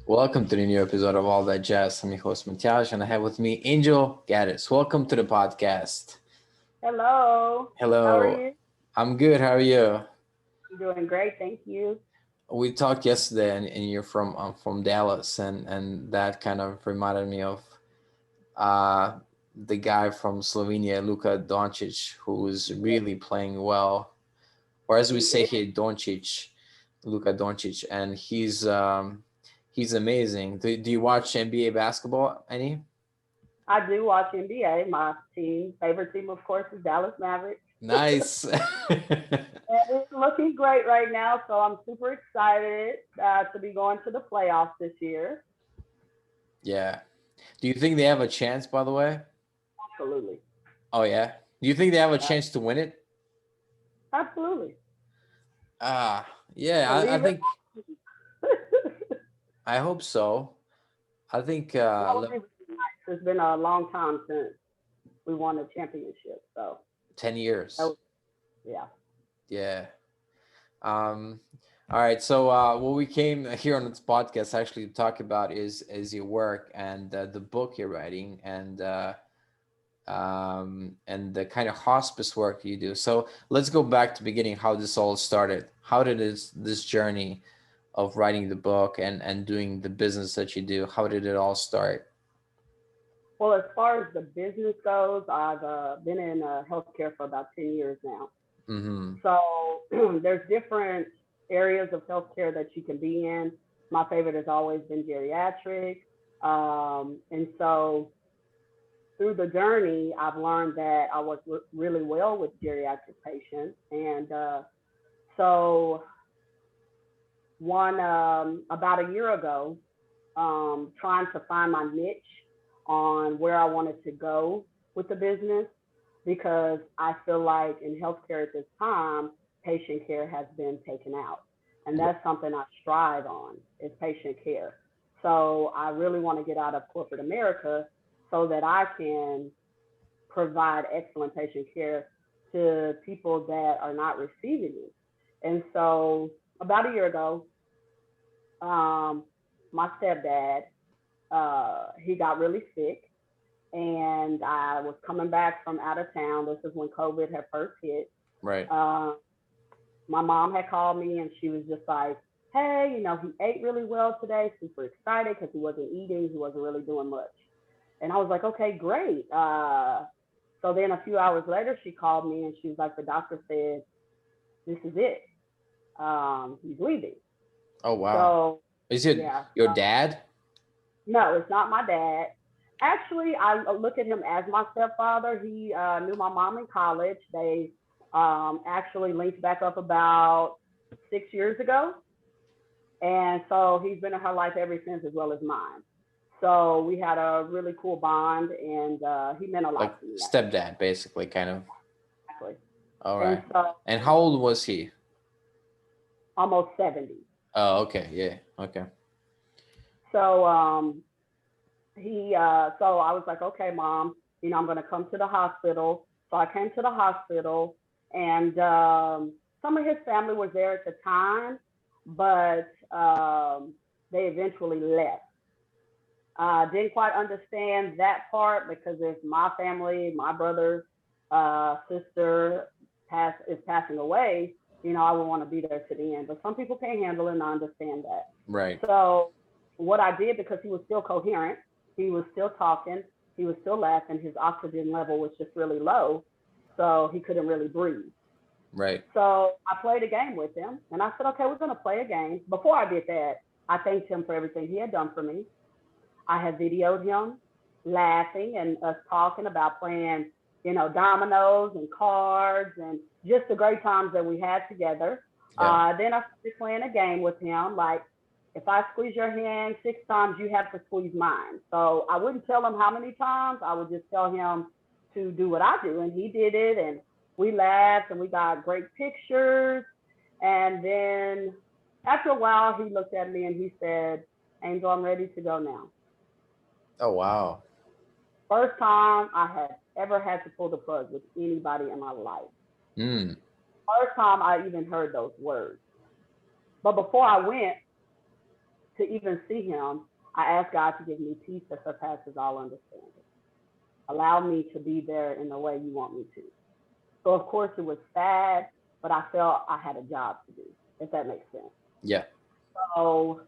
Welcome to the new episode of All That Jazz. I'm your host, Matias, and I have with me Angel Gaddis. Welcome to the podcast. Hello. How are Hello. you? I'm good. How are you? I'm doing great, thank you. We talked yesterday, and you're from Dallas, and that kind of reminded me of uh, the guy from Slovenia, Luka Doncic, who's Yes, really playing well, or as we he say is. here, Doncic, Luka Doncic, and he's amazing. Do you watch NBA basketball any? I do watch NBA. My favorite team, of course, is Dallas Mavericks. Nice. And it's looking great right now, so I'm super excited to be going to the playoffs this year. Yeah. Do you think they have a chance, by the way? Absolutely. Oh, yeah. Do you think they have a Uh, chance to win it? Absolutely. Ah, yeah, I Believe it. think, I hope so. I think That would be really nice. It's been a long time since we won a championship. So, 10 that years. was, yeah. Yeah. Um, all right. So, what we came here on this podcast actually to talk about is your work and the book you're writing and the kind of hospice work you do. So let's go back to beginning how this all started. How did this journey of writing the book and doing the business that you do, how did it all start? Well, as far as the business goes, I've been in healthcare for about 10 years now. Mm-hmm. So there's different areas of healthcare that you can be in. My favorite has always been geriatric. And so through the journey, I've learned that I work really well with geriatric patients. And so one about a year ago, trying to find my niche on where I wanted to go with the business because I feel like in healthcare at this time, patient care has been taken out. And that's something I strive on is patient care. So I really want to get out of corporate America so that I can provide excellent patient care to people that are not receiving it. And so about a year ago, um, my stepdad, he got really sick and I was coming back from out of town. This is when COVID had first hit. Right. Uh, my mom had called me and she was just like, hey, he ate really well today, super excited because he wasn't eating, he wasn't really doing much. And I was like, okay, great. So then a few hours later, she called me and she was like, the doctor said, this is it. He's leaving. Oh, wow. So, Is it yeah, your dad? no, it's not my dad. Actually, I look at him as my stepfather. He knew my mom in college. They actually linked back up about 6 years ago. And so he's been in her life ever since, as well as mine. So we had a really cool bond, and he meant a Like lot to me, stepdad, basically, kind of. actually. All And right. so And how old was he? almost 70. Oh, okay. Yeah. Okay. So so I was like, okay, mom, I'm going to come to the hospital. So I came to the hospital, and some of his family was there at the time, but they eventually left. Didn't quite understand that part because if my family, my brother, sister is passing away, I would want to be there to the end. But some people can't handle it, and I understand that. Right. So what I did, because he was still coherent, he was still talking, he was still laughing, his oxygen level was just really low, so he couldn't really breathe. Right. So I played a game with him, and I said, okay, we're going to play a game. Before I did that, I thanked him for everything he had done for me. I had videoed him laughing and us talking about playing, dominoes and cards and just the great times that we had together. Yeah. Then I started playing a game with him, like if I squeeze your hand 6 times, you have to squeeze mine. So I wouldn't tell him how many times. I would just tell him to do what I do, and he did it, and we laughed and we got great pictures. And then after a while, he looked at me and he said, "Angel, I'm ready to go now." Oh, wow. First time I had ever had to pull the plug with anybody in my life. Hmm. First time I even heard those words. But before I went to even see him, I asked God to give me peace that surpasses all understanding. Allow me to be there in the way you want me to. So of course it was sad, but I felt I had a job to do, if that makes sense. Yeah. So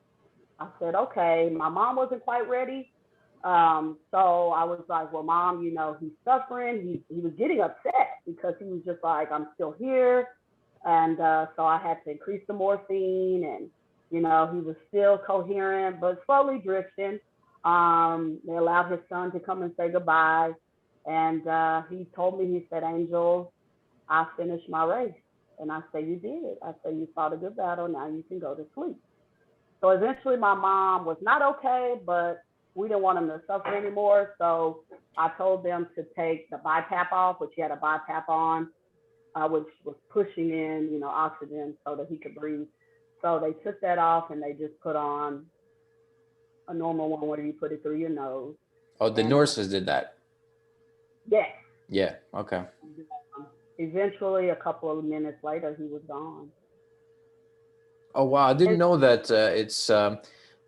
I said, okay, my mom wasn't quite ready. So I was like, well, mom, you know, he's suffering. He was getting upset because he was just like, I'm still here. And so I had to increase the morphine, and, you know, he was still coherent, but slowly drifting. They allowed his son to come and say goodbye. And he told me, he said, Angel, I finished my race. And I say, you did. I say, you fought a good battle. Now you can go to sleep. So eventually my mom was not okay, but we didn't want him to suffer anymore. So I told them to take the BiPAP off, which he had a BiPAP on, which was pushing in, you know, oxygen so that he could breathe. So they took that off and they just put on a normal one where you put it through your nose. Oh, the And nurses did that. yes, Yeah. Okay. eventually a couple of minutes later, he was gone. Oh wow, I didn't And know that it's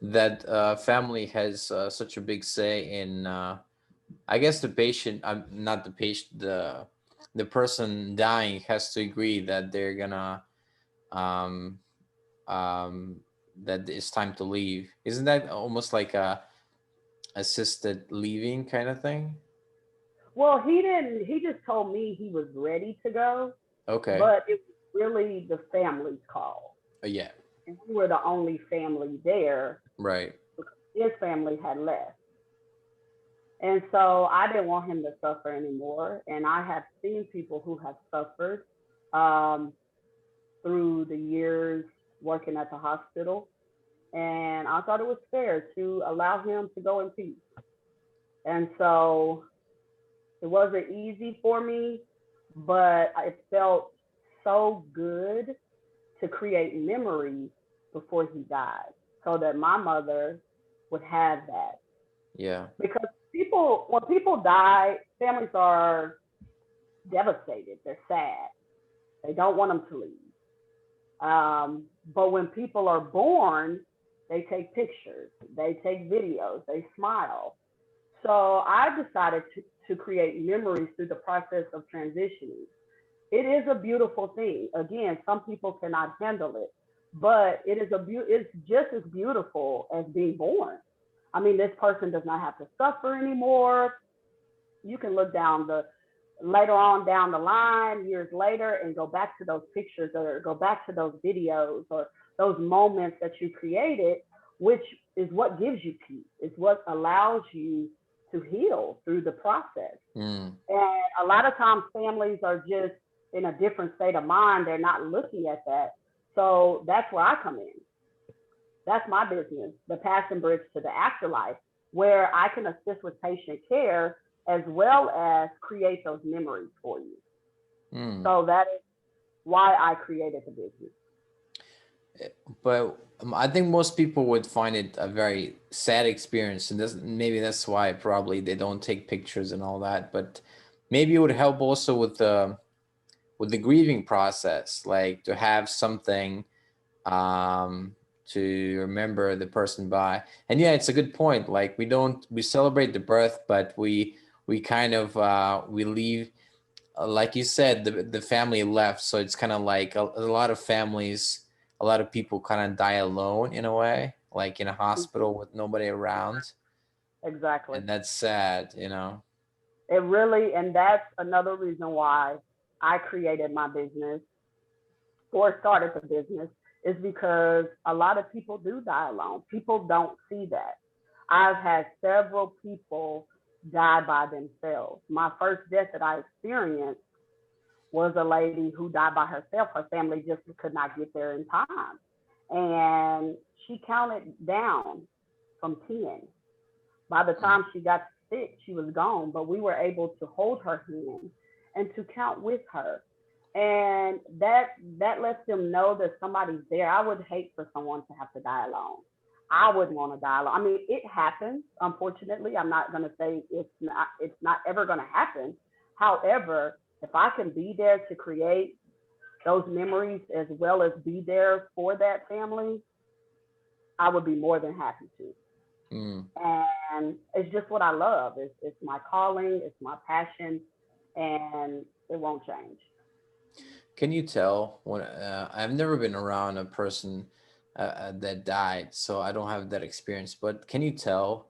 that family has such a big say in. I guess the patient, not the patient, the person dying has to agree that they're gonna um, um, that it's time to leave. Isn't that almost like a assisted leaving kind of thing? well, he didn't, he just told me he was ready to go, Okay. but it was really the family's call. Yeah. And we were the only family there Right. because his family had left. And so I didn't want him to suffer anymore. And I have seen people who have suffered um, through the years working at the hospital. And I thought it was fair to allow him to go in peace. And so it wasn't easy for me, but it felt so good to create memories before he died so that my mother would have that. Yeah. Because people, when people die, families are devastated, they're sad, they don't want them to leave. But when people are born, they take pictures, they take videos, they smile. So I decided to create memories through the process of transitioning. It is a beautiful thing. Again, some people cannot handle it, but it's just as beautiful as being born. I mean, this person does not have to suffer anymore. You can look down the later on down the line, years later, and go back to those pictures or go back to those videos or those moments that you created, which is what gives you peace. It's what allows you to heal through the process. Mm. And a lot of times families are just in a different state of mind. They're not looking at that. So that's where I come in. That's my business, the passing bridge to the afterlife, where I can assist with patient care as well as create those memories for you. Mm. So that is why I created the business. But I think most people would find it a very sad experience, and maybe that's why probably they don't take pictures and all that. But maybe it would help also with the grieving process, like to have something um, to remember the person by. And yeah, it's a good point. Like we celebrate the birth, but we kind of we leave. Like you said, the family left, so it's kind of like a lot of families, a lot of people kind of die alone in a way, like in a hospital with nobody around, Exactly. and that's sad, you know. It really, and that's another reason why I created my business or started the business is because a lot of people do die alone. People don't see that. I've had several people die by themselves. My first death that I experienced was a lady who died by herself. Her family just could not get there in time. And she counted down from 10. By the Mm. time she got sick, she was gone, but we were able to hold her hand and to count with her. And that lets them know that somebody's there. I would hate for someone to have to die alone. I wouldn't want to die alone. I mean, it happens. Unfortunately, I'm not going to say it's not ever going to happen. However, if I can be there to create those memories as well as be there for that family, I would be more than happy to. Mm. And it's just what I love. It's my calling, it's my passion, and it won't change. Can you tell when I've never been around a person that died, so I don't have that experience. But can you tell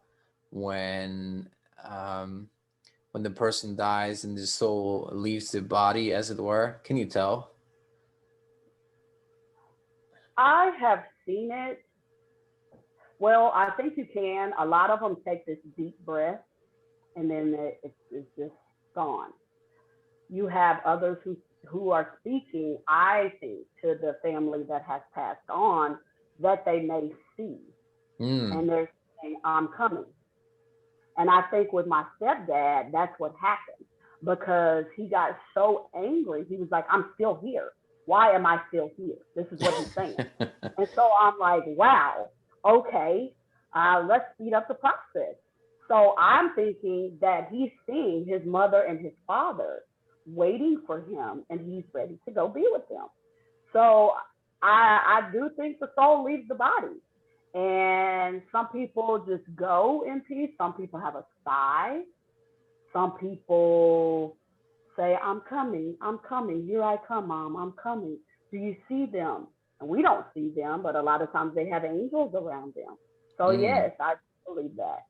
when um, when the person dies and the soul leaves the body, as it were? Can you tell? I have seen it. Well, I think you can. A lot of them take this deep breath and then it's just gone. You have others who are speaking, I think, to the family that has passed on that they may see, Mm. and they're saying, "I'm coming." And I think with my stepdad, that's what happened because he got so angry. He was like, "I'm still here. Why am I still here?" This is what he's saying. And so I'm like, wow, okay, let's speed up the process. So I'm thinking that he's seeing his mother and his father waiting for him and he's ready to go be with them. So I do think the soul leaves the body. And some people just go in peace. Some people have a sigh. Some people say, I'm coming, here I come, mom, I'm coming. Do you see them? And we don't see them, but a lot of times they have angels around them. So Mm. yes, I believe that.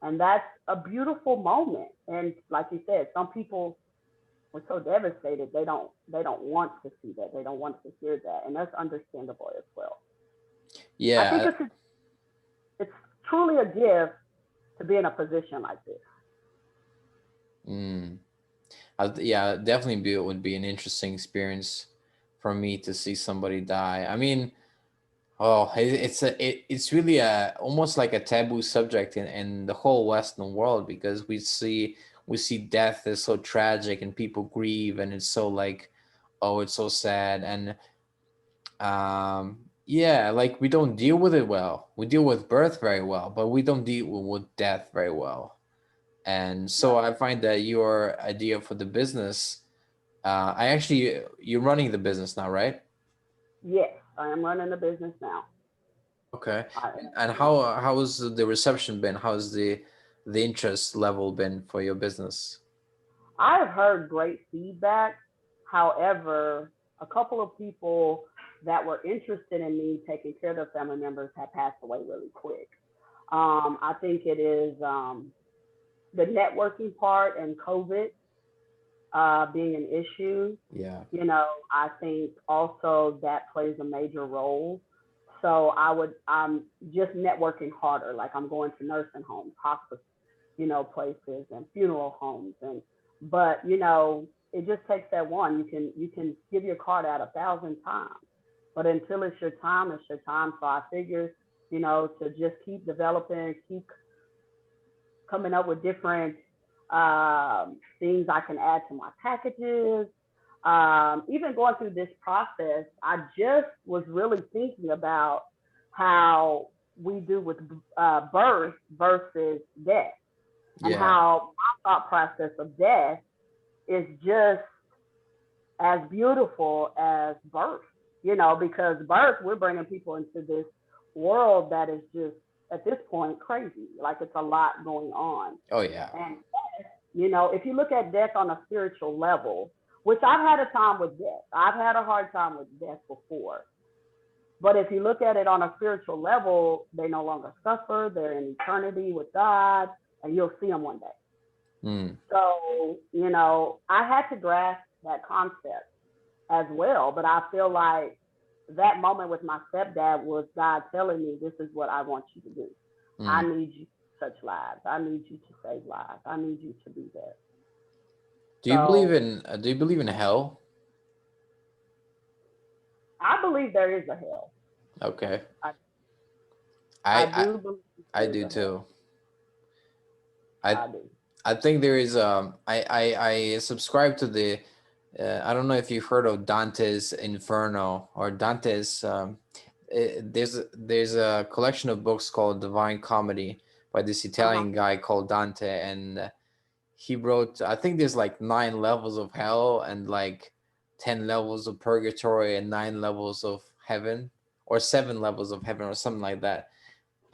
And that's a beautiful moment. And like you said, some people were so devastated they don't want to see that. They don't want to hear that. And that's understandable as well. I think Yeah. it's truly a gift to be in a position like this. Mm. Yeah, definitely be, it would be an interesting experience for me to see somebody die. I mean, oh, it's really a almost like a taboo subject in the whole Western world because we see death as so tragic and people grieve and it's so like, oh, it's so sad. And yeah, like we don't deal with it well. We deal with birth very well, but we don't deal with death very well. And so Right. I find that your idea for the business, I actually, you're running the business now, right? Yes, I am running a business now. Okay. I And am. how has the reception been? How's the interest level been for your business? I've heard great feedback. However, a couple of people that were interested in me taking care of their family members have passed away really quick. I think it is the networking part and COVID being an issue. Yeah. I think also that plays a major role. So I'm just networking harder. Like I'm going to nursing homes, hospice, places and funeral homes but it just takes that one. You can give your card out 1,000 times, but until it's your time, it's your time. So I figure, to just keep developing, keep coming up with different things I can add to my packages. Even going through this process, I just was really thinking about how we do with birth versus death, and Yeah. how my thought process of death is just as beautiful as birth, because birth, we're bringing people into this world that is just at this point crazy. Like it's a lot going on. Oh yeah. And, if you look at death on a spiritual level, which I've had a time with death, I've had a hard time with death before. But if you look at it on a spiritual level, they no longer suffer. They're in eternity with God, and you'll see them one day. Mm. So, I had to grasp that concept as well. But I feel like that moment with my stepdad was God telling me, this is what I want you to do. I Mm. need you to touch lives. I need you to save lives. I need you to be there. So Do you believe in hell? I believe there is a hell. Okay. I, I I do believe I there is do a hell. too. I I do. I think there is I subscribe to the I don't know if you've heard of Dante's Inferno or Dante's there's a collection of books called Divine Comedy by this Uh-huh. Italian guy called Dante, and he wrote, I think there's like 9 levels of hell and like 10 levels of purgatory and 9 levels of heaven or 7 levels of heaven or something like that.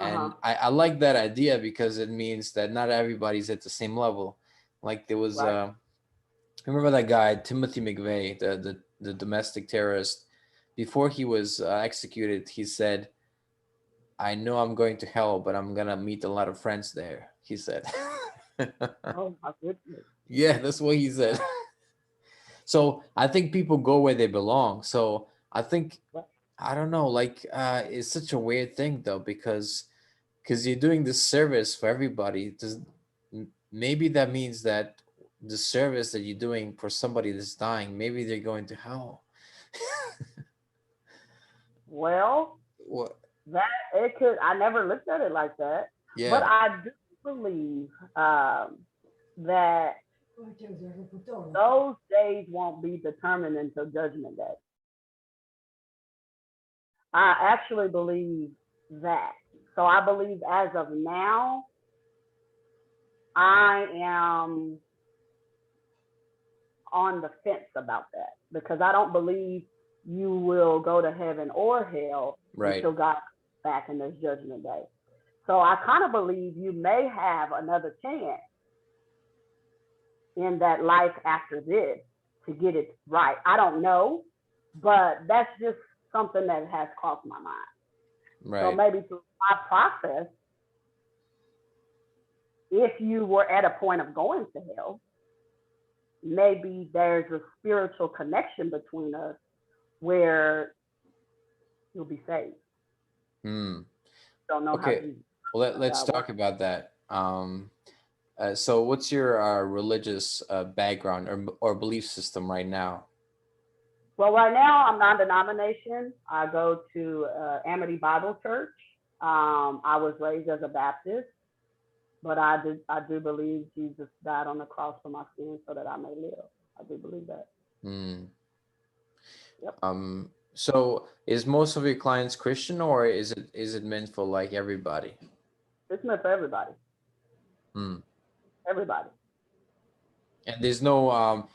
And I like that idea because it means that not everybody's at the same level. Like there was, Right. remember that guy, Timothy McVeigh, the domestic terrorist, before he was executed, he said, I know I'm going to hell, but I'm going to meet a lot of friends there, he said. Oh my goodness. Yeah, that's what he said. So I think people go where they belong. So I think, Right. I don't know, like it's such a weird thing though, because you're doing this service for everybody. Maybe that means that the service that you're doing for somebody that's dying, maybe they're going to hell. Well, What? that it could. I never looked at it like that, but Yeah. I do believe that those days won't be determined until Judgment Day. I actually believe that. So I believe as of now, I am on the fence about that because I don't believe you will go to heaven or hell Right. until God comes back in this Judgment Day. So I kind of believe you may have another chance in that life after this to get it right. I don't know, but that's just something that has crossed my mind. So Right. maybe through my process, if you were at a point of going to hell, maybe there's a spiritual connection between us where you'll be saved. Hmm. Don't know how Okay. Jesus Well, let's works. talk about that. So what's your religious background or belief system right now? Well, right now I'm non-denomination. I go to Amity Bible Church. I was raised as a Baptist, but I do believe Jesus died on the cross for my sins so that I may live. I do believe that. Hmm. Yep. So is most of your clients Christian, or is it meant for like everybody? It's meant for everybody. Hmm. Everybody. And there's no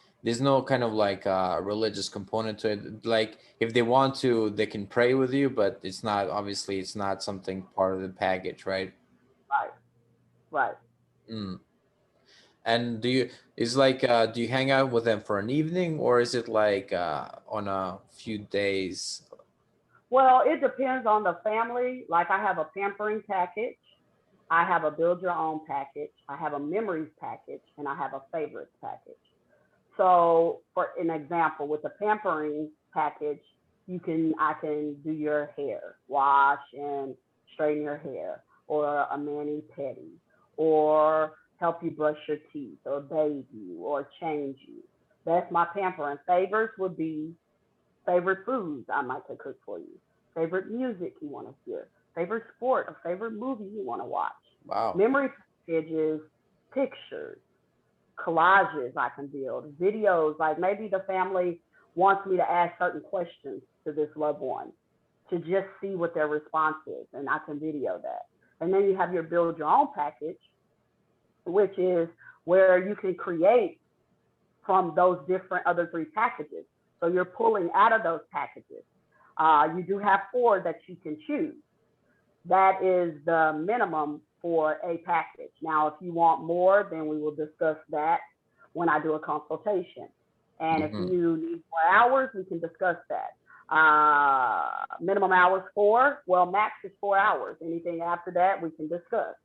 kind of like religious component to it. Like if they want to, they can pray with you, but it's not, obviously it's not something part of the package, right? Right. Right. Mm. And do you hang out with them for an evening, or is it like on a few days? Well, it depends on the family. Like I have a pampering package, I have a build your own package, I have a memories package, and I have a favorites package. So, for an example, with the pampering package, I can do your hair, wash and straighten your hair, or a mani pedi, or help you brush your teeth, or bathe you, or change you. That's my pampering. Favorites would be favorite foods I might cook for you, favorite music you want to hear, favorite sport or favorite movie you want to watch. Wow. Memory package pictures, collages I can build, videos, like maybe the family wants me to ask certain questions to this loved one to just see what their response is, and I can video that. And then you have your build your own package, which is where you can create from those different other three packages. So you're pulling out of those packages. You do have four that you can choose. That is the minimum for a package. Now, if you want more, then we will discuss that when I do a consultation. And if Mm-hmm. you need more hours, we can discuss that. Minimum hours 4, well, max is 4 hours. Anything after that, we can discuss.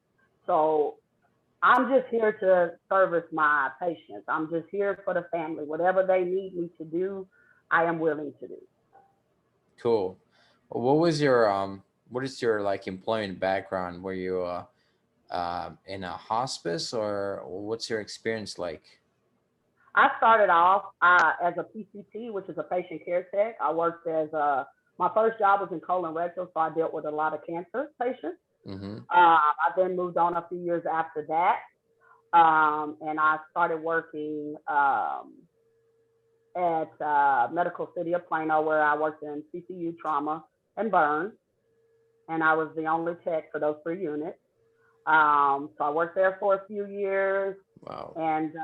So I'm just here to service my patients. I'm just here for the family. Whatever they need me to do, I am willing to do. Cool. What is your like employment background? Were you in a hospice, or what's your experience like? I started off as a PCT, which is a patient care tech. I worked my first job was in colon rectal, so I dealt with a lot of cancer patients. Mm-hmm. I then moved on a few years after that, and I started working at Medical City of Plano, where I worked in CCU trauma and burn, and I was the only tech for those 3 units. So I worked there for a few years, Wow. and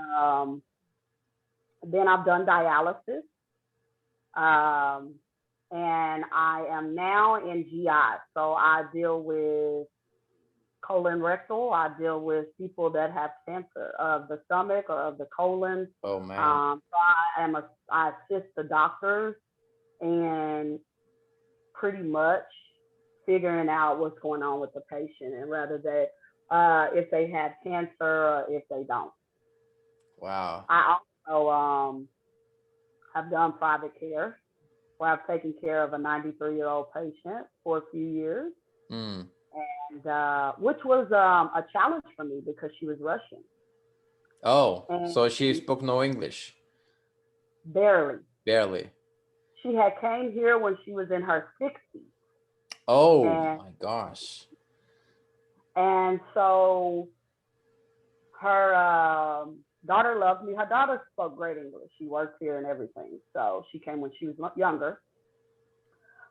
then I've done dialysis, and I am now in GI. So I deal with colon rectal. I deal with people that have cancer of the stomach or of the colon. Oh man. I assist the doctors and pretty much figuring out what's going on with the patient and whether if they have cancer or if they don't. Wow. I also have done private care where I've taken care of a 93-year-old patient for a few years, Mm. and which was a challenge for me because she was Russian Oh, and so she spoke no English? barely. Barely. She had came here when she was in her 60s, Oh and my gosh. and so her daughter loved me. Her daughter spoke great English. She worked here and everything. So she came when she was younger,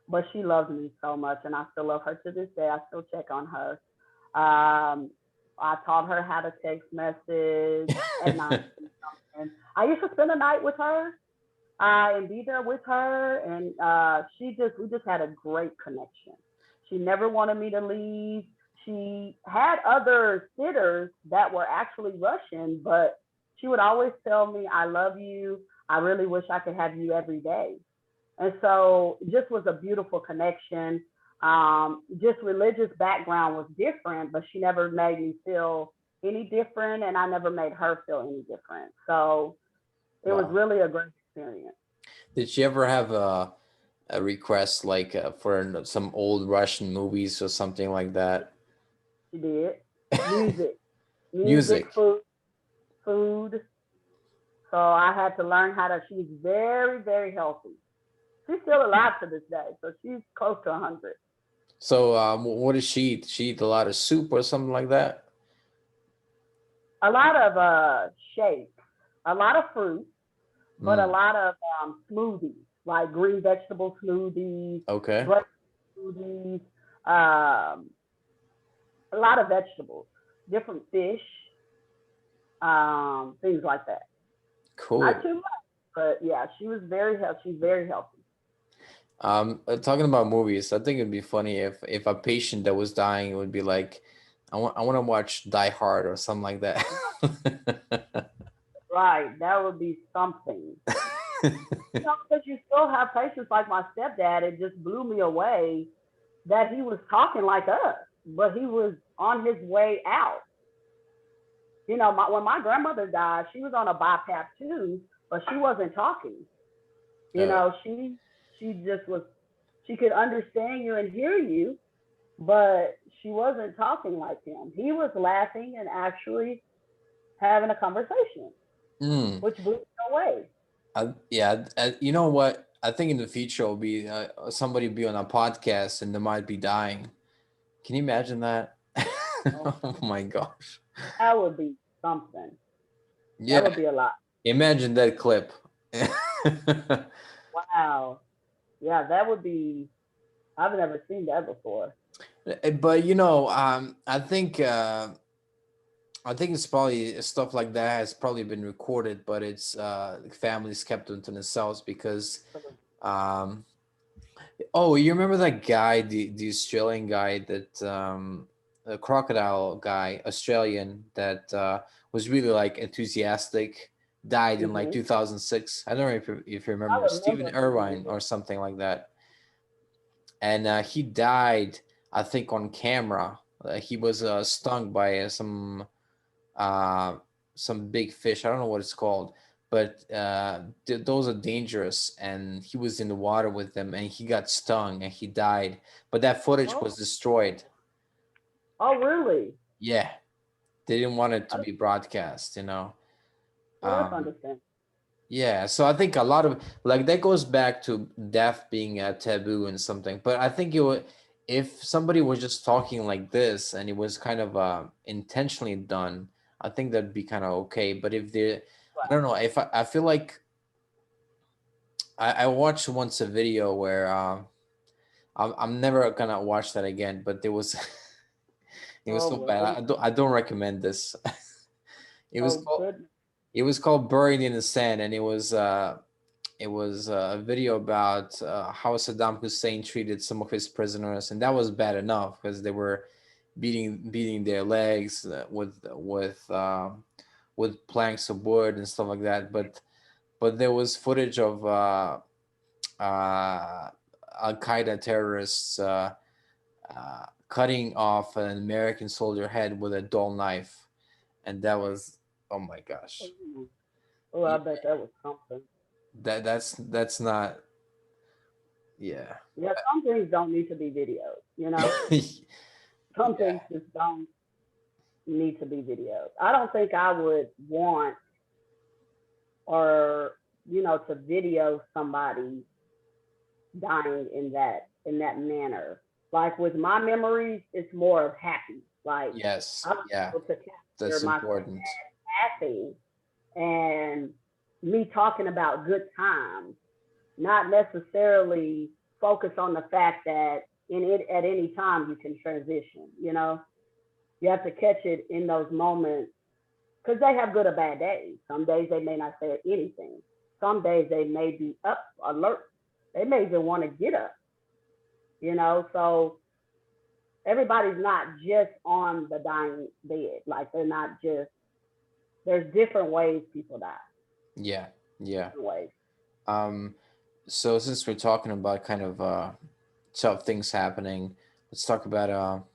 but she loved me so much, and I still love her to this day. I still check on her. I taught her how to text message at night. And I used to spend a night with her and be there with her, and we just had a great connection. She never wanted me to leave. She had other sitters that were actually Russian, but she would always tell me, "I love you. I really wish I could have you every day." And so it just was a beautiful connection. Just religious background was different, but she never made me feel any different, and I never made her feel any different. So it was Wow. really a great experience. Did she ever have a request like for some old Russian movies or something like that? She did music, music, Music. food. So I had to learn how to. She's very, very healthy. She's still alive to this day, so she's close to 100. So what does she eat? She eat a lot of soup or something like that? A lot of shakes, a lot of fruit, but a Mm. lot of smoothies, like green vegetable smoothies, Okay. bread smoothies, um, a lot of vegetables, different fish, things like that. Not Cool. too much, but yeah, she was very healthy. She's very healthy. Talking about movies, I think it'd be funny if a patient that was dying would be like, I want to watch Die Hard or something like that. Right, that would be something. Because you still have patients like my stepdad. It just blew me away that he was talking like us, but he was on his way out. When my grandmother died, she was on a BiPAP too, but she wasn't talking. You Uh, know, she just was. She could understand you and hear you, but she wasn't talking like him. He was laughing and actually having a conversation, mm, which blew me away. yeah, you know what? I think in the future will be somebody be on a podcast and they might be dying. Can you imagine that? Oh, Oh my gosh. that would be something. That Yeah, would be a lot. imagine that clip. Wow. Yeah, that would be. I've never seen that before. But I think it's probably stuff like that has probably been recorded, but it's families kept them to themselves because um oh, you remember that guy, the Australian guy that the crocodile guy, Australian that was really like enthusiastic, died in like Hmm. 2006. I don't know if you I remember Stephen remember him. Irvine or something like that. And he died, I think, on camera. He was stung by uh, some big fish. I don't know what it's called, but those are dangerous. And he was in the water with them, and he got stung, and he died. But that footage Oh, was destroyed. oh, really? Yeah, they didn't want it to Oh, be broadcast. well, that's Um, understandable. yeah, so I think a lot of like that goes back to death being a taboo and something. But I think if somebody was just talking like this and it was kind of intentionally done, I think that'd be kind of okay. But if they, I don't know, if I feel like I watched once a video where I'm never gonna watch that again. But there was it was Oh, so bad. well. I don't recommend this. It was Oh, called good. it was called Buried in the Sand, and it was a video about how Saddam Hussein treated some of his prisoners, and that was bad enough because beating their legs with planks of wood and stuff like that. But there was footage of Al Qaeda terrorists cutting off an American soldier head with a dull knife, and that was, oh my gosh. Oh, I bet that was something. That's not, yeah. Yeah, some things don't need to be videos, you know? Some Yeah. things just don't need to be videos. I don't think I would want or, to video somebody dying in that manner. Like with my memories, it's more of happy. Like Yes. I was Yeah. able to That's capture my important. laughing and me talking about good times, not necessarily focus on the fact that in it at any time you can transition. You have to catch it in those moments because they have good or bad days. Some days they may not say anything. Some days they may be up, alert. They may even want to get up. So everybody's not just on the dying bed. Like they're not just, there's different ways people die. Yeah. Yeah. Different ways. Um, so since we're talking about kind of tough things happening, let's talk about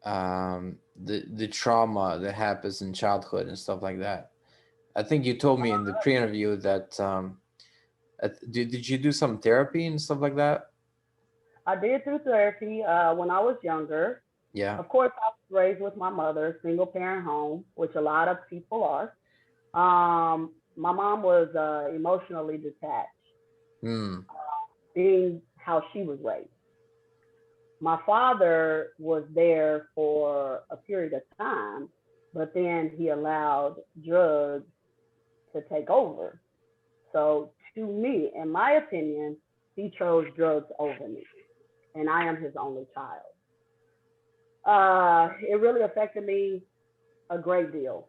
the trauma that happens in childhood and stuff like that. I think you told me in the pre-interview that did you do some therapy and stuff like that? I did through therapy when I was younger. Yeah. Of course, I was raised with my mother, single parent home, which a lot of people are. My mom was emotionally detached, Hmm. being how she was raised. My father was there for a period of time, but then he allowed drugs to take over. So, to me, in my opinion, he chose drugs over me, and I am his only child. It really affected me a great deal.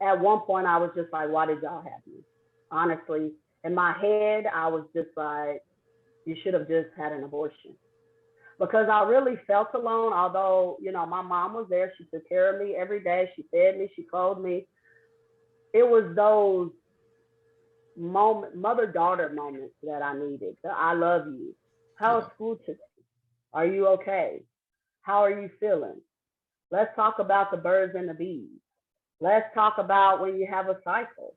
At one point, I was just like, why did y'all have me? Honestly, in my head, I was just like, you should have just had an abortion. Because I really felt alone, although, my mom was there. She took care of me every day. She fed me, she clothed me. It was those mother daughter moments that I needed. I love you. How's Yeah. school today? Are you okay? How are you feeling? Let's talk about the birds and the bees. Let's talk about when you have a cycle.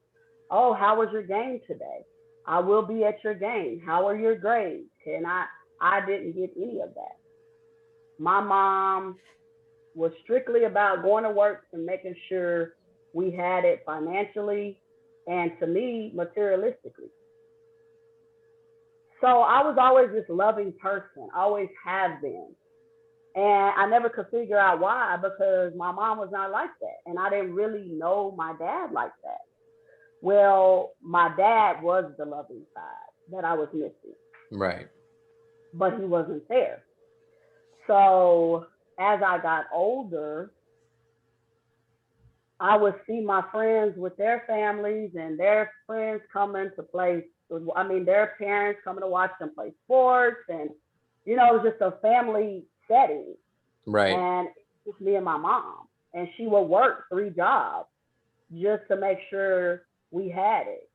Oh, how was your game today? I will be at your game. How are your grades? And I didn't get any of that. My mom was strictly about going to work and making sure we had it financially and to me, materialistically. So I was always this loving person, always have been. And I never could figure out why because my mom was not like that. And I didn't really know my dad like that. Well, my dad was the loving side that I was missing, Right. but he wasn't there. So as I got older, I would see my friends with their families and their friends coming to play. I mean, their parents coming to watch them play sports. And, it was just a family setting. Right. And it's me and my mom. And she would work 3 jobs just to make sure we had it.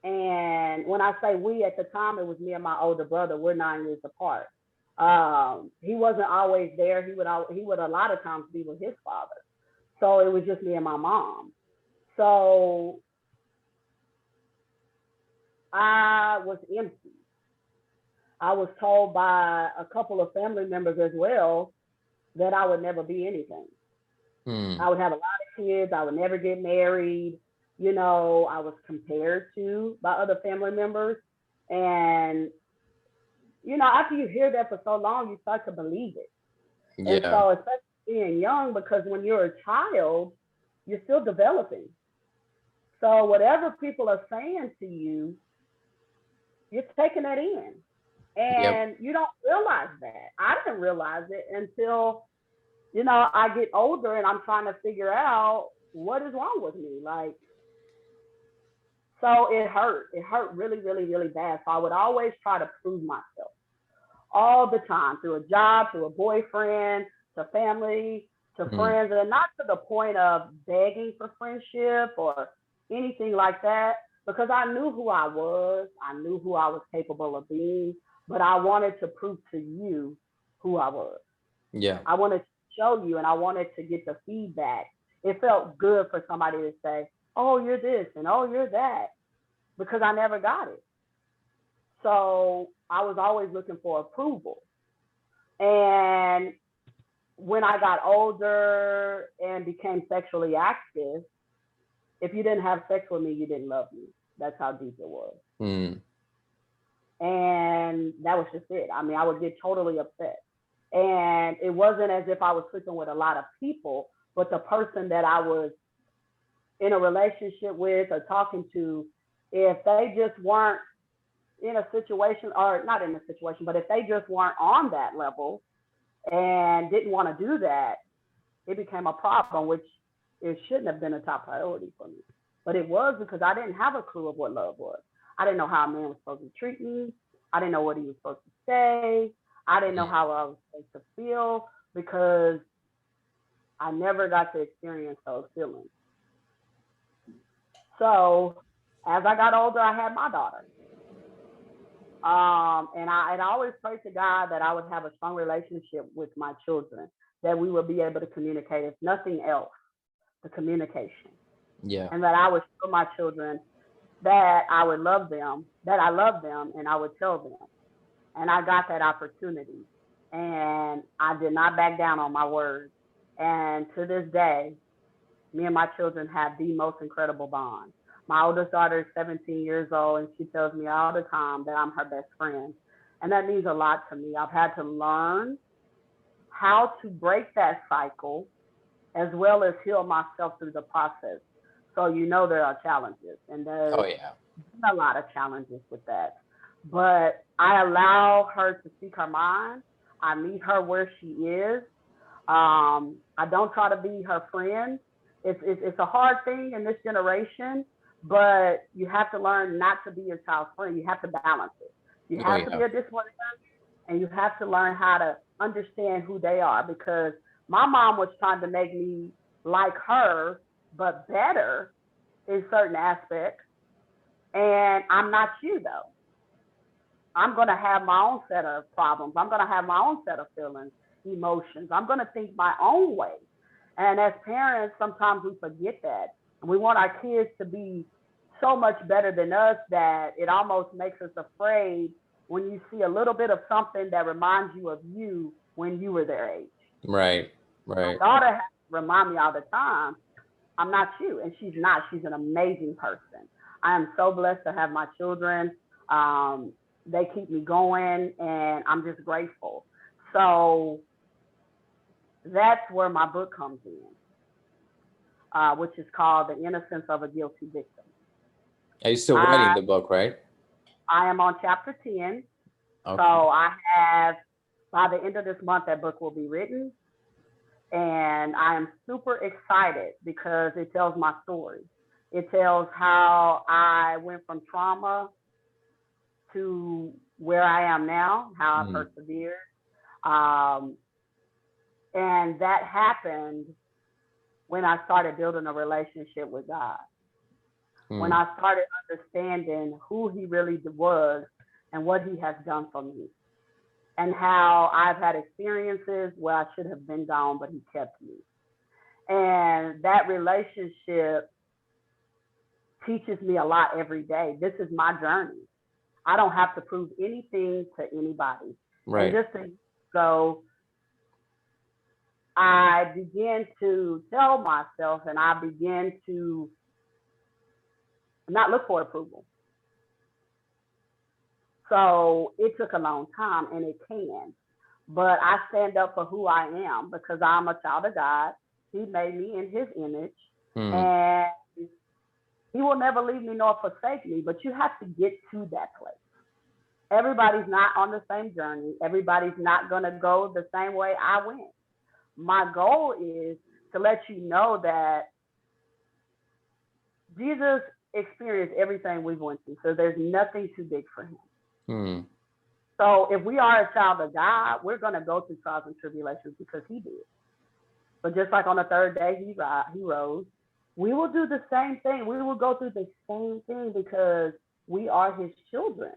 And when I say we at the time, it was me and my older brother. We're 9 years apart. He wasn't always there. He would a lot of times be with his father. So it was just me and my mom. So I was empty. I was told by a couple of family members as well that I would never be anything. Hmm. I would have a lot of kids. I would never get married. I was compared to by other family members. And, after you hear that for so long, you start to believe it. And Yeah. so, especially being young, because when you're a child, you're still developing. So, whatever people are saying to you, you're taking that in. Yep. And you don't realize that. I didn't realize it until, I get older and I'm trying to figure out what is wrong with me. Like, so it hurt. It hurt really, really, really bad. So I would always try to prove myself all the time through a job, through a boyfriend, to family, to Mm. friends, and not to the point of begging for friendship or anything like that, because I knew who I was. I knew who I was capable of being, but I wanted to prove to you who I was. Yeah. I wanted to show you, and I wanted to get the feedback. It felt good for somebody to say, "Oh, you're this," and "Oh, you're that," because I never got it. So I was always looking for approval. And when I got older and became sexually active, if you didn't have sex with me, you didn't love me. That's how deep it was. Mm. And that was just it. I mean, I would get totally upset. And it wasn't as if I was sleeping with a lot of people, but the person that I was in a relationship with or talking to, if they just weren't in a situation, or not in a situation, but if they just weren't on that level and didn't want to do that, it became a problem, which it shouldn't have been a top priority for me. But it was, because I didn't have a clue of what love was. I didn't know how a man was supposed to treat me. I didn't know what he was supposed to say. I didn't know Mm. how I was supposed to feel, because I never got to experience those feelings. So as I got older, I had my daughter. And I always prayed to God that I would have a strong relationship with my children, that we would be able to communicate, if nothing else, the communication, Yeah. and that I would show my children that I would love them, that I love them, and I would tell them. And I got that opportunity, and I did not back down on my word. And to this day, me and my children have the most incredible bond. My oldest daughter is 17 years old, and she tells me all the time that I'm her best friend. And that means a lot to me. I've had to learn how to break that cycle, as well as heal myself through the process. So, there are challenges, and Oh there's yeah. been a lot of challenges with that. But I allow her to speak her mind. I meet her where she is. I don't try to be her friend. It's a hard thing in this generation, but you have to learn not to be your child's friend. You have to balance it. You Oh have to be yeah. a disciplinarian, and you have to learn how to understand who they are, because my mom was trying to make me like her, but better in certain aspects. And I'm not you, though. I'm going to have my own set of problems. I'm going to have my own set of feelings, emotions. I'm going to think my own way. And as parents, sometimes we forget that. And we want our kids to be so much better than us that it almost makes us afraid when you see a little bit of something that reminds you of you when you were their age. Right. My Right. daughter has to remind me all the time, I'm not you. And she's not. She's an amazing person. I am so blessed to have my children. Um, they keep me going, and I'm just grateful. So that's where my book comes in, which is called The Innocence of a Guilty Victim. Are you still writing I, the book, right? I am on chapter 10. So Okay. I have, by the end of this month, that book will be written. And I am super excited because it tells my story. It tells how I went from trauma to where I am now, how I Mm. persevered. Um, and that happened when I started building a relationship with God, when Mm. I started understanding who He really was and what He has done for me, and how I've had experiences where I should have been gone, but He kept me. And that relationship teaches me a lot every day. This is my journey. I don't have to prove anything to anybody. And Right. just to go, I began to tell myself, and I began to not look for approval. So it took a long time, and it can. But I stand up for who I am, because I'm a child of God. He made me in His image, Mm. and He will never leave me nor forsake me. But you have to get to that place. Everybody's not on the same journey. Everybody's not going to go the same way I went. My goal is to let you know that Jesus experienced everything we went through. So there's nothing too big for Him. Mm. So if we are a child of God, we're going to go through trials and tribulations because he did. But just like on the third day he rose, we will do the same thing. We will go through the same thing because we are his children.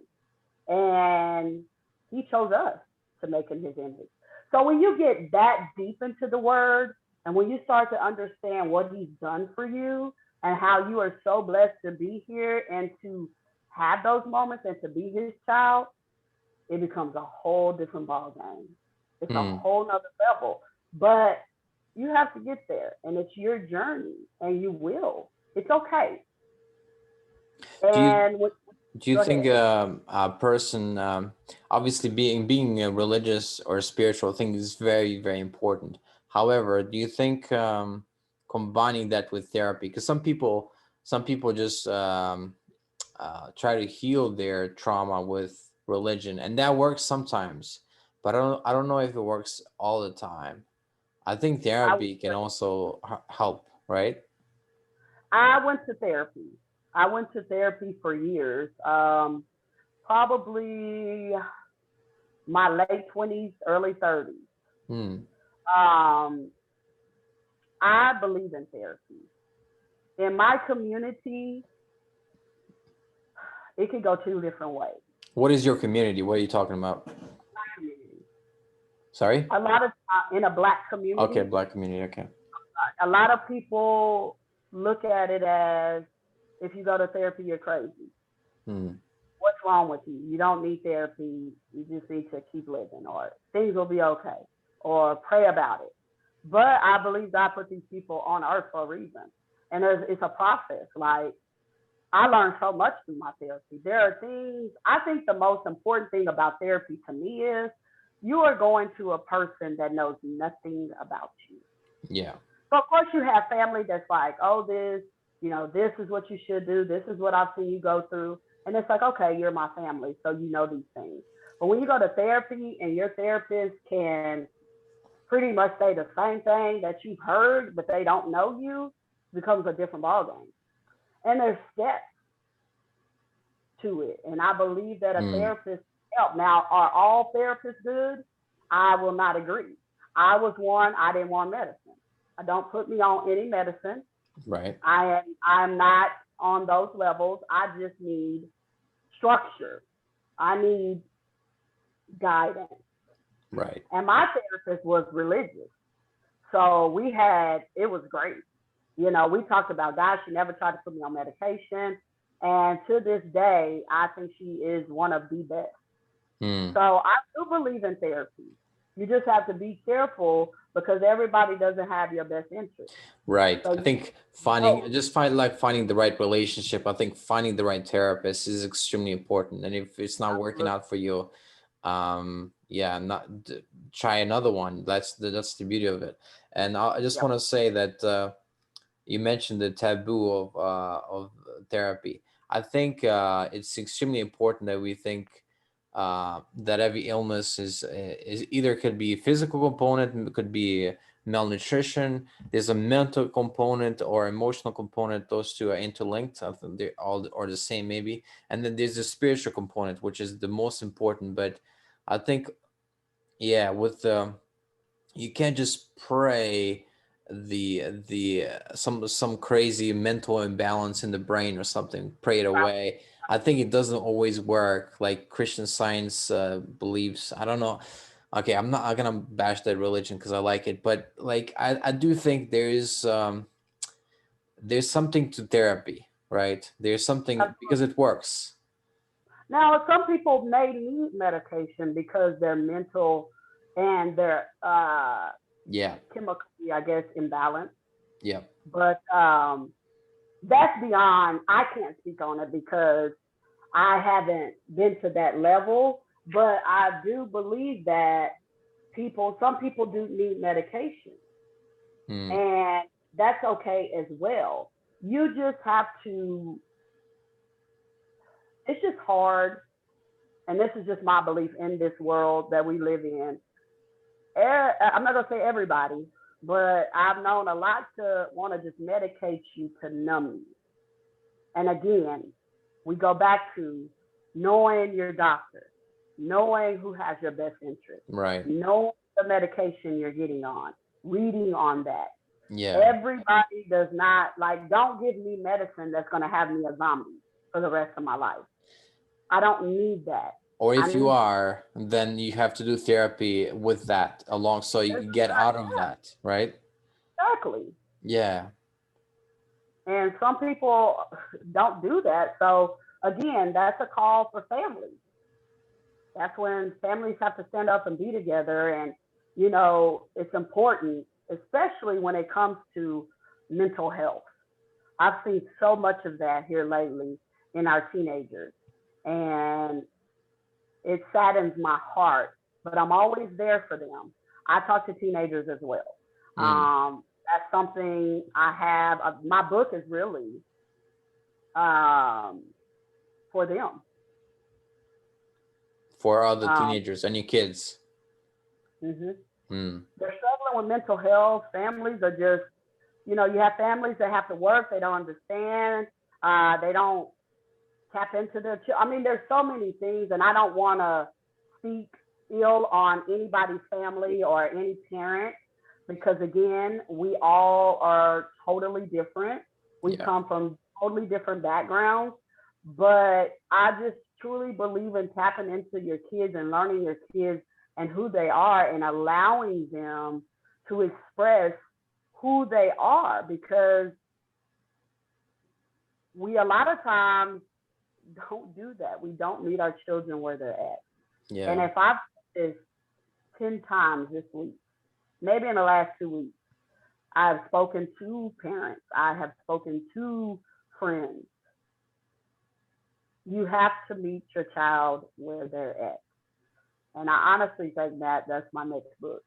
And he chose us to make in his image. So when you get that deep into the word, and when you start to understand what he's done for you and how you are so blessed to be here and to have those moments and to be his child, it becomes a whole different ball game. It's a whole nother level. But you have to get there, and it's your journey, and you will. It's okay. And do you think a person, obviously being a religious or spiritual thing is very, very important. However, do you think combining that with therapy, because some people just try to heal their trauma with religion, and that works sometimes, but I don't know if it works all the time. I think therapy can also help, right? I went to therapy. I went to therapy for years. Probably my late 20s, early 30s. Um, I believe in therapy. In my community, it could go two different ways. What is your community? What are you talking about? My community. Sorry? A lot of in a Black community. Okay, Black community. Okay. A lot of people look at it as, if you go to therapy, you're crazy. What's wrong with you? You don't need therapy. You just need to keep living, or things will be okay, or pray about it. But I believe God put these people on earth for a reason. And it's a process. Like, I learned so much through my therapy. There are things, I think the most important thing about therapy to me is you are going to a person that knows nothing about you. Yeah. So of course you have family that's like, oh, this is what you should do. This is what I've seen you go through. And it's like, okay, you're my family, so you know these things. But when you go to therapy and your therapist can pretty much say the same thing that you've heard, but they don't know you, it becomes a different ballgame. And there's steps to it. And I believe that a therapist help. Now, are all therapists good? I will not agree. I was one, I didn't want medicine. Don't put me on any medicine. Right. I'm not on those levels. I just need structure. I need guidance. Right. And my therapist was religious. So it was great. We talked about God. She never tried to put me on medication. And to this day, I think she is one of the best. So I do believe in therapy. You just have to be careful because everybody doesn't have your best interest. Right. So I think finding the right relationship. I think finding the right therapist is extremely important. And if it's not working out for you, try another one. That's the beauty of it. And I just want to say that you mentioned the taboo of therapy. I think it's extremely important that we think that every illness is either could be a physical component, could be malnutrition. There's a mental component or emotional component. Those two are interlinked. I think they're all or the same maybe. And then there's the spiritual component, which is the most important. But I think, with you can't just pray some crazy mental imbalance in the brain or something, pray it away. I think it doesn't always work like Christian Science believes. I don't know. Okay, I'm not gonna bash that religion because I like it, but like I do think there's something to therapy, right? There's something because it works. Now, some people may need medication because they're mental and they're chemically, I guess, imbalanced. Yeah. But that's beyond, I can't speak on it because I haven't been to that level. But I do believe that some people do need medication. And that's okay as well. You just have to, it's just hard. And this is just my belief in this world that we live in. I'm not going to say everybody, but I've known a lot to want to just medicate you to numb you. And again, we go back to knowing your doctor. knowing who has your best interest, Right. knowing the medication you're getting on, reading on that. Yeah. Everybody does not like, don't give me medicine that's going to have me a zombie for the rest of my life. I don't need that. Or I if you need are, then you have to do therapy with that along so you get out of that, right? exactly. Yeah. And some people don't do that. So again, that's a call for families. That's when families have to stand up and be together. And, it's important, especially when it comes to mental health. I've seen so much of that here lately in our teenagers. And it saddens my heart, but I'm always there for them. I talk to teenagers as well. Mm. That's something I have. My book is really um, for them. For other Um, teenagers and your kids. mhm. Mm. They're struggling with mental health. Families are just, you have families that have to work. They don't understand. They don't tap into their children. I mean, there's so many things, and I don't want to speak ill on anybody's family or any parent because, again, we all are totally different. We Yeah. come from totally different backgrounds, but I just truly believe in tapping into your kids and learning your kids and who they are and allowing them to express who they are because we a lot of times don't do that. We don't meet our children where they're at. And Yeah. if I've said this 10 times this week, maybe in the last 2 weeks, I've spoken to parents, I have spoken to friends. You have to meet your child where they're at. And I honestly think that that's my next book.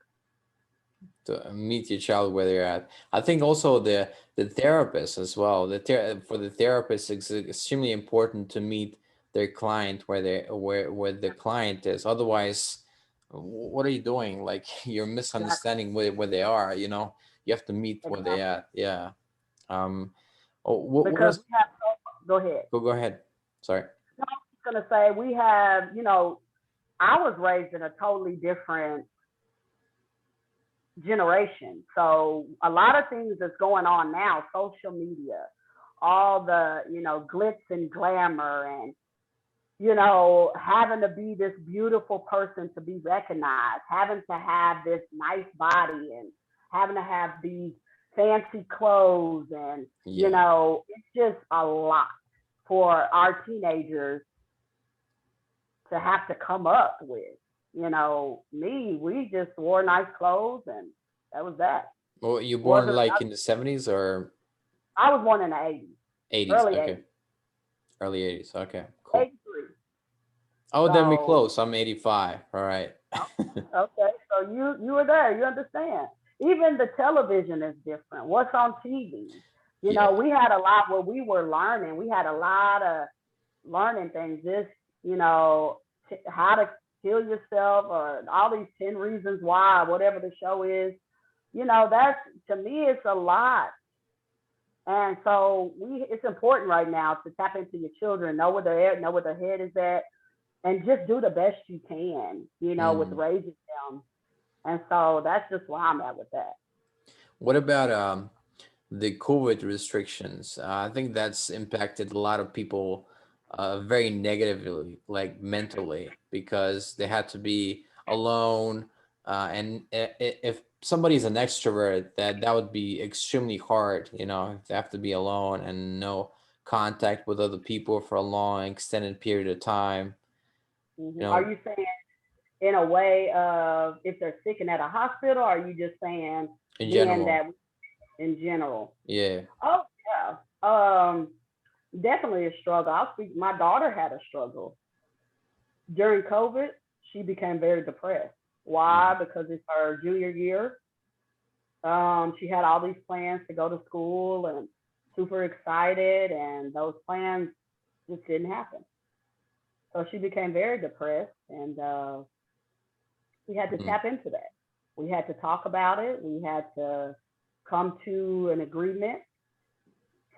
To meet your child where they're at. I think also the therapist as well. For the therapist, it's extremely important to meet their client where the client is. Otherwise, what are you doing? Like you're Exactly. misunderstanding where they are. You know, you have to meet where they Exactly. at. Yeah. Um. Oh, what Because was? we have go ahead. Go ahead. Sorry. No, I was gonna say we have, I was raised in a totally different generation. So a lot of things that's going on now, social media, all the, glitz and glamour and, having to be this beautiful person to be recognized, having to have this nice body and having to have these fancy clothes and, Yeah. it's just a lot for our teenagers to have to come up with. We just wore nice clothes and that was that. Well, you born Wasn't like in the 70s or I was born in the 80s, 80s? early Okay. 80s, Early 80s. Okay. Cool. 83. Oh, then we So, close. I'm 85. All right. okay, so you were there. You understand. Even the television is different. What's on TV? Yeah. We had a lot where we were learning. We had a lot of learning things. Just how to kill yourself or all these 10 reasons why, whatever the show is. That's to me, it's a lot. And so it's important right now to tap into your children, know where they're at, know where their head is at, and just do the best you can, with Mm. raising them. And so that's just where I'm at with that. What about the COVID restrictions? I think that's impacted a lot of people very negatively, like mentally, because they had to be alone. And if somebody's an extrovert, that would be extremely hard. You know, if they have to be alone and no contact with other people for a long, extended period of time. You Are know, you saying in a way of if they're sick and at a hospital, or are you just saying in being general. that in general? Yeah. Oh, yeah. Definitely a struggle. I'll speak. My daughter had a struggle during COVID. She became very depressed. Why? Mm. Because it's her junior year. She had all these plans to go to school and super excited, and those plans just didn't happen. So she became very depressed, and we had to Mm. tap into that. We had to talk about it. We had to come to an agreement.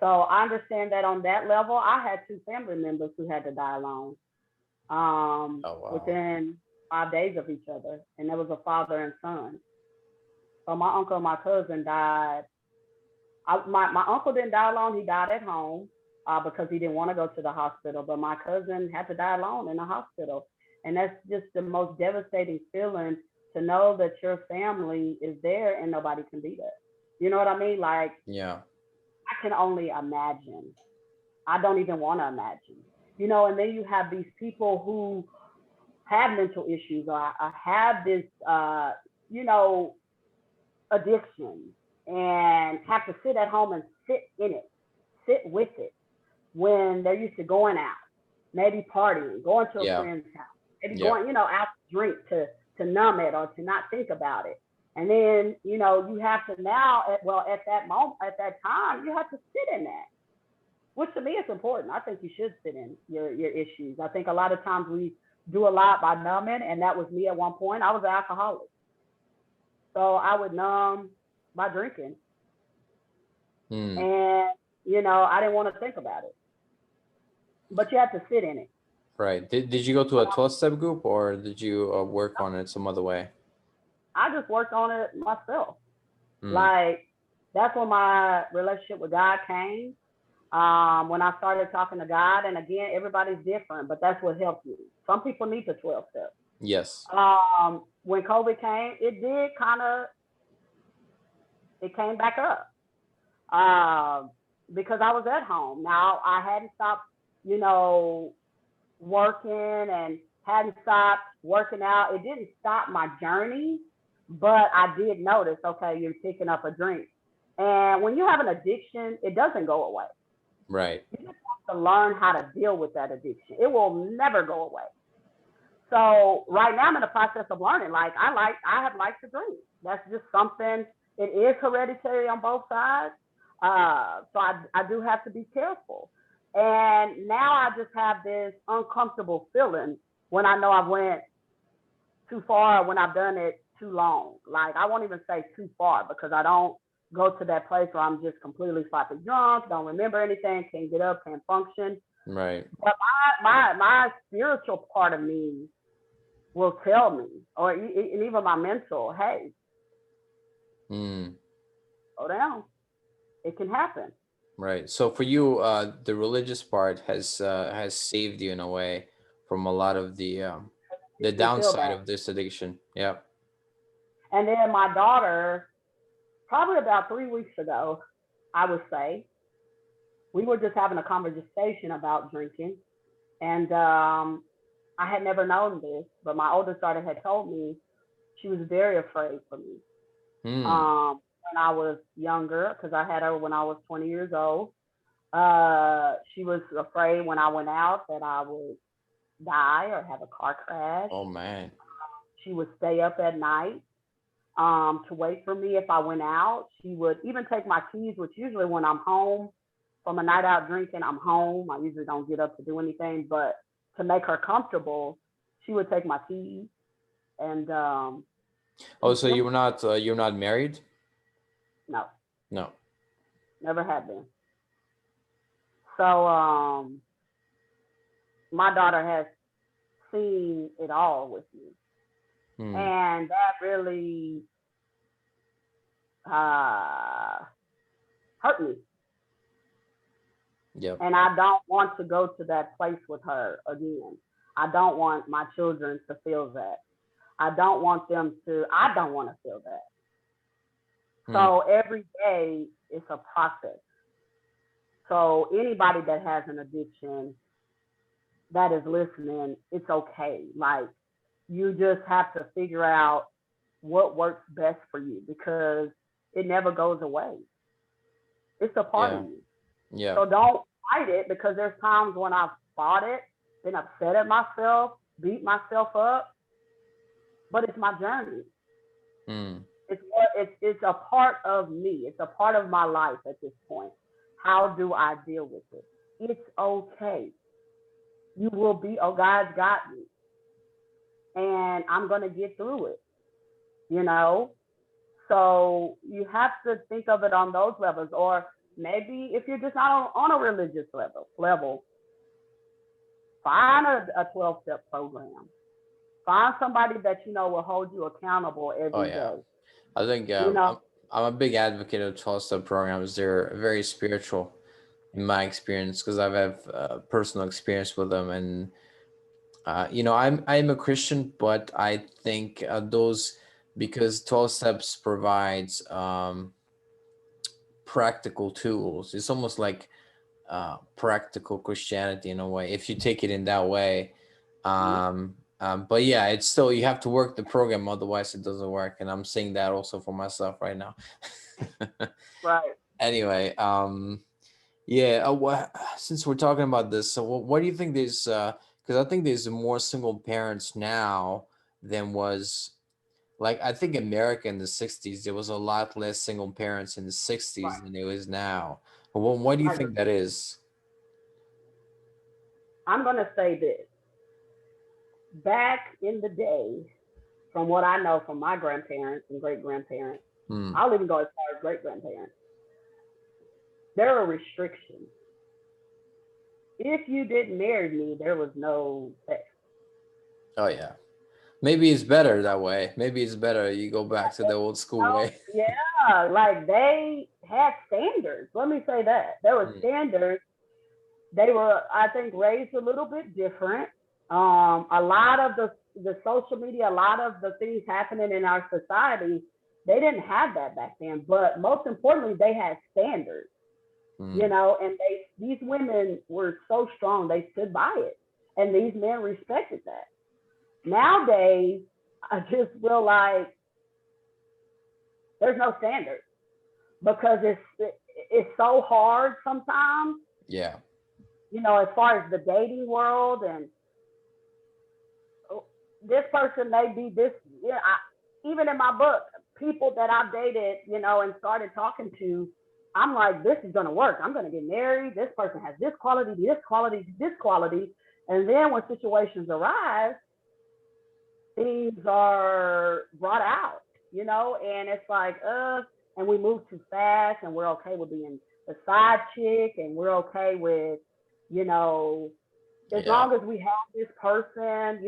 So I understand that on that level. I had two family members who had to die alone. Oh, wow. within 5 days of each other, and there was a father and son. So my uncle and my cousin died. My uncle didn't die alone; he died at home because he didn't want to go to the hospital. But my cousin had to die alone in the hospital, and that's just the most devastating feeling to know that your family is there and nobody can be there. You know what I mean? Like Yeah. I can only imagine. I don't even want to imagine. You know, and then you have these people who have mental issues or have this, you know, addiction and have to sit at home and sit in it, sit with it when they're used to going out, maybe partying, going to a Yeah. friend's house, maybe Yeah. going, you know, out to drink to numb it or to not think about it. And then, you know, you have to now, at that moment, at that time, you have to sit in that, which to me is important. I think you should sit in your issues. I think a lot of times we do a lot by numbing, and that was me at one point. I was an alcoholic, so I would numb by drinking, Hmm. and you know I didn't want to think about it, but you have to sit in it. Right. Did you go to a 12-step group, or did you work on it some other way? I just worked on it myself. Hmm. Like that's when my relationship with God came. When I started talking to God, and again, everybody's different, but that's what helped me. Some people need the 12 steps. Yes. When COVID came, it came back up because I was at home. Now I hadn't stopped, you know, working and hadn't stopped working out. It didn't stop my journey, but I did notice, okay, you're picking up a drink. And when you have an addiction, it doesn't go away. Right. You just have to learn how to deal with that addiction. It will never go away. So right now I'm in the process of learning. I have liked to drink. That's just something. It is hereditary on both sides. So I do have to be careful. And now I just have this uncomfortable feeling when I know I've went too far, when I've done it too long. Like I won't even say too far because I don't go to that place where I'm just completely sloppy drunk, don't remember anything, can't get up, can't function. Right. But my spiritual part of me will tell me, or and even my mental, hey, Hmm. slow down. It can happen. Right. So for you, the religious part has saved you in a way from a lot of the Makes me feel downside bad. of this addiction. Yeah. And then my daughter, probably about 3 weeks ago, I would say, we were just having a conversation about drinking. And I had never known this, but my oldest daughter had told me she was very afraid for me Hmm. when I was younger, because I had her when I was 20 years old. She was afraid when I went out that I would die or have a car crash. Oh man. She would stay up at night to wait for me if I went out. She would even take my keys, which usually when I'm home from a night out drinking, I'm home. I usually don't get up to do anything, but to make her comfortable, she would take my keys and Oh, be so simple. you're not married? No, No. never have been. So my daughter has seen it all with me, Hmm. and that really uh, hurt me. Yep. And I don't want to go to that place with her again. I don't want my children to feel that. I don't want to feel that. Hmm. So every day it's a process. So anybody that has an addiction that is listening, it's okay. Like you just have to figure out what works best for you because it never goes away. It's a part of Yeah. you. Yeah. So don't fight it because there's times when I've fought it, been upset at myself, beat myself up, but it's my journey. Hmm. It's a part of me. It's a part of my life at this point. How do I deal with it? It's okay. You will be. Oh, God's got me, and I'm gonna get through it. You know. So you have to think of it on those levels, or maybe if you're just not on a religious level, Find a 12-step program. Find somebody that you know will hold you accountable Oh every yeah. day. I think You know, I'm a big advocate of 12-step programs. They're very spiritual in my experience because I've had personal experience with them. And I'm a Christian, but I think those, because 12 steps provides practical tools. It's almost like practical Christianity in a way, if you take it in that way. But yeah, it's still, you have to work the program, otherwise it doesn't work. And I'm saying that also for myself right now. right. Anyway, yeah, since we're talking about this, so what do you think there's, because I think there's more single parents now than was, like, I think America in the 60s, there was a lot less single parents in the 60s Right. than there is now. Well, what do you Like, think that is? I'm going to say this. Back in the day, from what I know from my grandparents and great grandparents, Hmm. I'll even go as far as great grandparents, there are restrictions. If you didn't marry me, there was no sex. Oh yeah. Maybe it's better that way. Maybe it's better you go back to the old school No, way. yeah, like they had standards. Let me say that. There were Hmm. standards. They were, I think, raised a little bit different. A lot of the social media, a lot of the things happening in our society, they didn't have that back then. But most importantly, they had standards, Hmm. and these women were so strong, they stood by it. And these men respected that. Nowadays, I just feel like there's no standard because it's so hard sometimes, Yeah. as far as the dating world and this person may be this. Even in my book, people that I've dated, and started talking to, I'm like, this is gonna work. I'm gonna get married. This person has this quality, this quality, this quality, and then when situations arise, things are brought out, and it's like, and we move too fast, and we're okay with being the side chick, and we're okay with, you know, as Yeah. long as we have this person,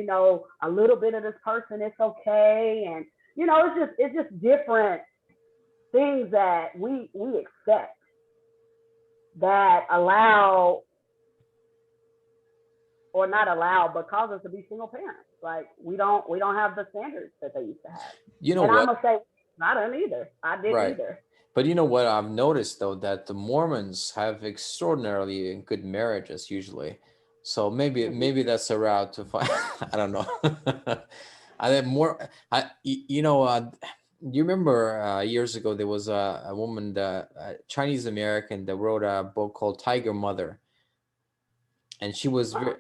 a little bit of this person, it's okay. And it's just different things that we accept that allow or not allow, but cause us to be single parents. Like we don't have the standards that they used to have. You know And I'm what? gonna say I didn't either. I didn't Right. either. But you know what I've noticed though, that the Mormons have extraordinarily good marriages usually. So Mm-hmm. maybe that's a route to find. I don't know. I think more. You remember years ago there was a woman, a Chinese American, that wrote a book called Tiger Mother, and she was very,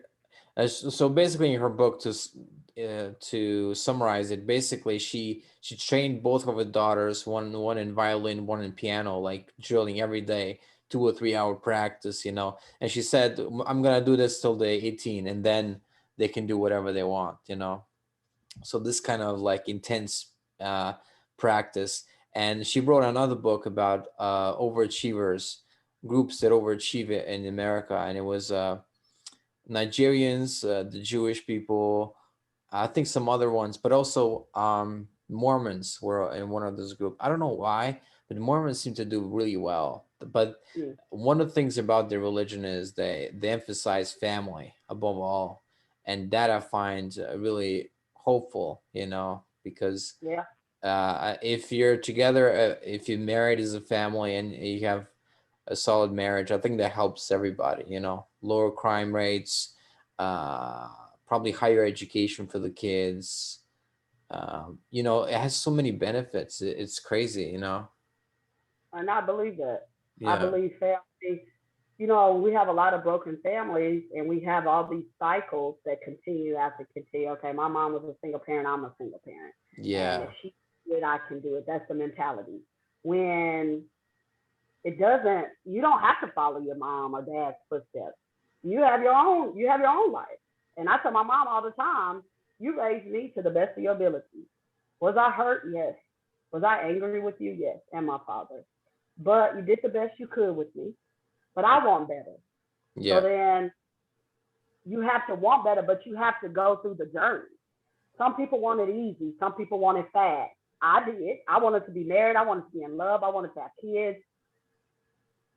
so basically in her book, to summarize it, basically she trained both of her daughters, one in violin, one in piano, like drilling every day, 2 or 3 hour practice, and she said, I'm gonna do this till they're 18, and then they can do whatever they want. So this kind of like intense uh, practice. And she wrote another book about overachievers, groups that overachieve it in America, and it was Nigerians, the Jewish people, I think some other ones, but also Mormons were in one of those groups. I don't know why, but Mormons seem to do really well. But Mm. one of the things about their religion is they emphasize family above all, and that I find really hopeful. Because Yeah. if you're together, if you're married as a family and you have a solid marriage, I think that helps everybody. Lower crime rates, uh, probably higher education for the kids. It has so many benefits. It's crazy. And I believe that. I Yeah. believe family. We have a lot of broken families, and we have all these cycles that continue after continue. Okay, my mom was a single parent. I'm a single parent, and if Yeah. she did it, I can do it. That's the mentality. When it doesn't, you don't have to follow your mom or dad's footsteps. You have your own. You have your own life. And I tell my mom all the time, you raised me to the best of your ability. Was I hurt? Yes. Was I angry with you? Yes. And my father. But you did the best you could with me. But I want better. So Yeah. then you have to want better, but you have to go through the journey. Some people want it easy. Some people want it fast. I did. I wanted to be married. I wanted to be in love. I wanted to have kids.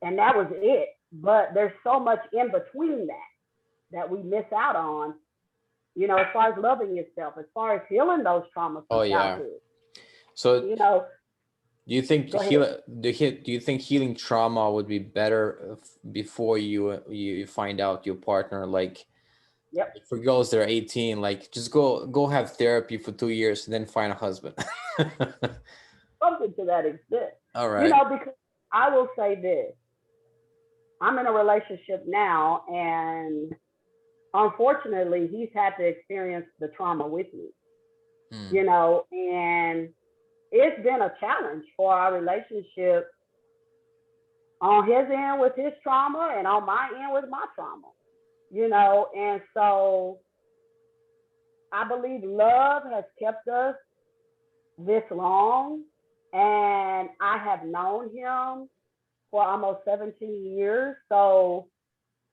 And that was it. But there's so much in between that we miss out on, as far as loving yourself, as far as healing those traumas Oh from yeah. childhood. So You know, do you think go ahead. do you think healing trauma would be better before you find out your partner? Like Yep. for girls that are 18, like just go have therapy for 2 years and then find a husband. Something to that extent. All right. Because I will say this. I'm in a relationship now, and unfortunately, he's had to experience the trauma with me, Hmm. and it's been a challenge for our relationship on his end with his trauma and on my end with my trauma, and so I believe love has kept us this long, and I have known him for almost 17 years. So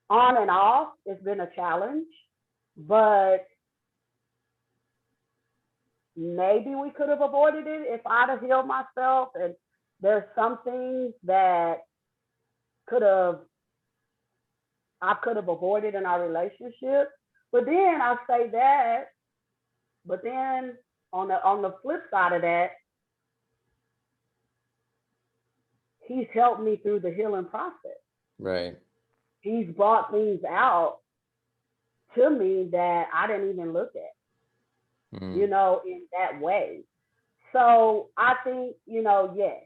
on and off, it's been a challenge, but maybe we could have avoided it if I'd have healed myself. And there's some things that could have I could have avoided in our relationship. But then I say that, but then on the flip side of that, he's helped me through the healing process. Right. He's brought things out to me that I didn't even look at, Hmm. in that way. So I think, yes,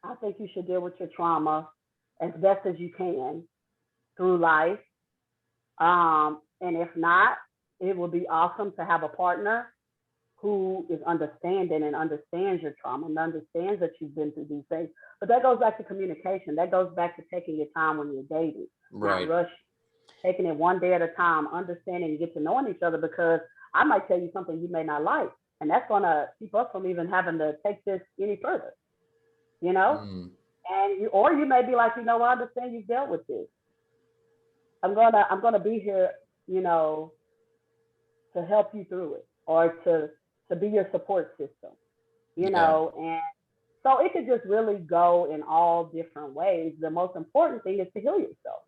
I think you should deal with your trauma as best as you can through life. And if not, it would be awesome to have a partner who is understanding and understands your trauma and understands that you've been through these things. But that goes back to communication. That goes back to taking your time when you're dating, not Right. rushing, taking it one day at a time, understanding and get to knowing each other, because I might tell you something you may not like. And that's going to keep us from even having to take this any further, you know? Hmm. Or you may be like, I understand you've dealt with this. I'm gonna be here, you know, to help you through it, or to be your support system, Yeah. and so it could just really go in all different ways. The most important thing is to heal yourself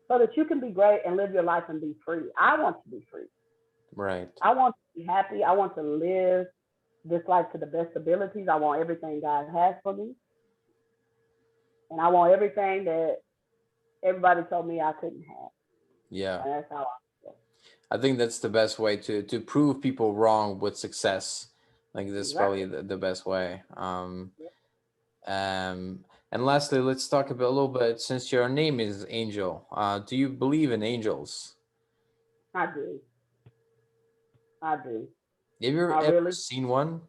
so that you can be great and live your life and be free. I want to be free. Right. I want to be happy. I want to live this life to the best abilities. I want everything God has for me. And I want everything that everybody told me I couldn't have. Yeah. And that's how I feel. I think that's the best way to prove people wrong with success. Like this is probably Exactly. the best way. And lastly, let's talk about a little bit, since your name is Angel. Do you believe in angels? I do. I do. Have you I ever really seen one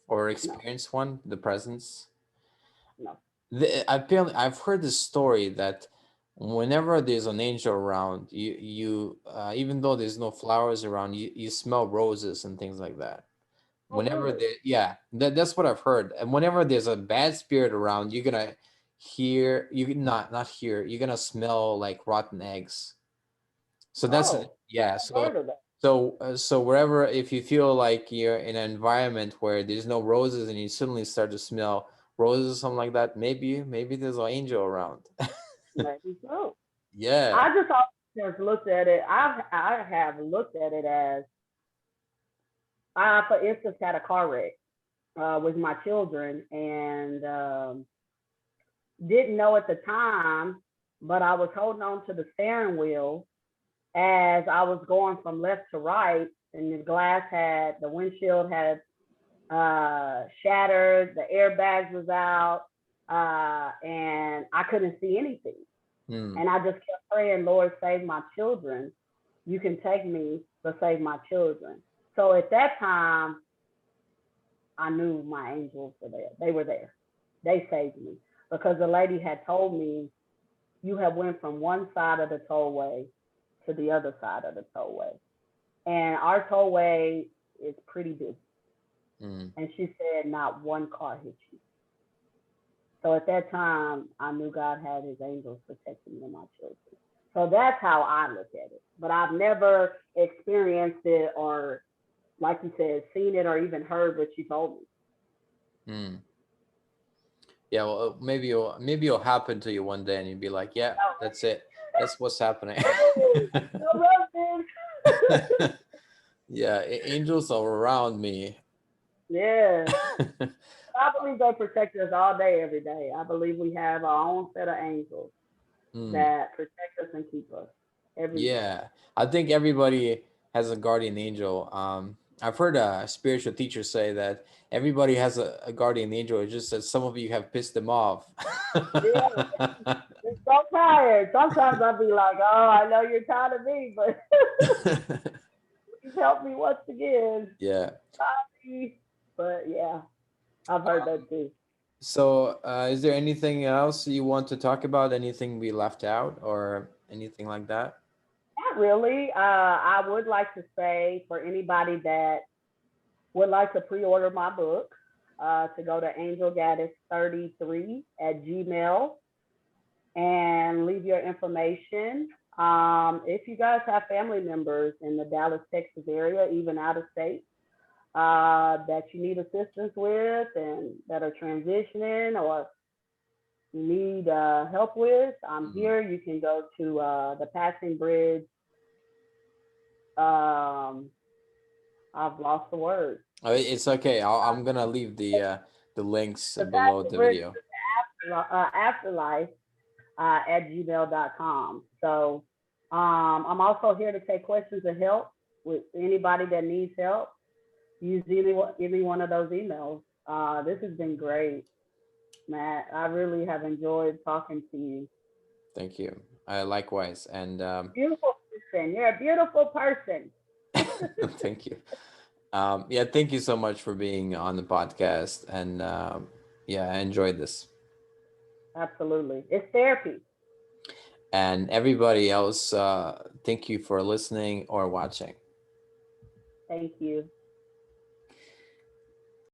or no, experienced one? The presence? no. Apparently, I've heard this story that whenever there's an angel around, you even though there's no flowers around, you smell roses and things like that. Oh, Whenever really? there, yeah, that's what I've heard. And whenever there's a bad spirit around, you're gonna hear, you not hear, you're gonna smell like rotten eggs. So that's Oh, yeah. I've heard of that. So wherever, if you feel like you're in an environment where there's no roses and you suddenly start to smell roses or something like that, maybe there's an angel around. Maybe so. Yeah. I just always looked at it. I have looked at it as I, for instance, had a car wreck with my children, and didn't know at the time, but I was holding on to the steering wheel as I was going from left to right, and the windshield had shattered, the airbags was out, and I couldn't see anything. Hmm. And I just kept praying, Lord, save my children. You can take me, but save my children. So at that time, I knew my angels were there. They were there. They saved me because the lady had told me, you have went from one side of the tollway to the other side of the tollway. And our tollway is pretty big. Hmm. And she said, not one car hit you. So at that time, I knew God had his angels protecting me and my children. So that's how I look at it. But I've never experienced it or, like you said, seen it or even heard what you told me. Hmm. Yeah, well, maybe it'll happen to you one day, and you'll be like, yeah, that's it. That's what's happening. Oh, I love this. Yeah, angels are around me. Yeah. I believe they protect us all day, every day. I believe we have our own set of angels Hmm. that protect us and keep us every day. Yeah, I think everybody has a guardian angel. I've heard a spiritual teacher say that everybody has a guardian angel. It's just that some of you have pissed them off. Yeah, I'm so tired. Sometimes I'll be like, oh, I know you're tired of me, but please help me once again. Yeah. Sorry. But yeah, I've heard that too. So, is there anything else you want to talk about? Anything we left out or anything like that? Not really. I would like to say for anybody that would like to pre-order my book, to go to angelgaddis33 at Gmail and leave your information. If you guys have family members in the Dallas, Texas area, even out of state, that you need assistance with and that are transitioning or you need help with, I'm Mhm. here. You can go to the Passing Bridge. Um, I've lost the word. It's okay. I'm gonna leave the links The below Passing the Bridge video. Afterlife at gmail.com. So I'm also here to take questions and help with anybody that needs help. Use any one of those emails. This has been great, Matt. I really have enjoyed talking to you. Thank you. Likewise, and Beautiful person. You're a beautiful person. thank you. Yeah, thank you so much for being on the podcast, and yeah, I enjoyed this. Absolutely. It's therapy. And everybody else, thank you for listening or watching. Thank you.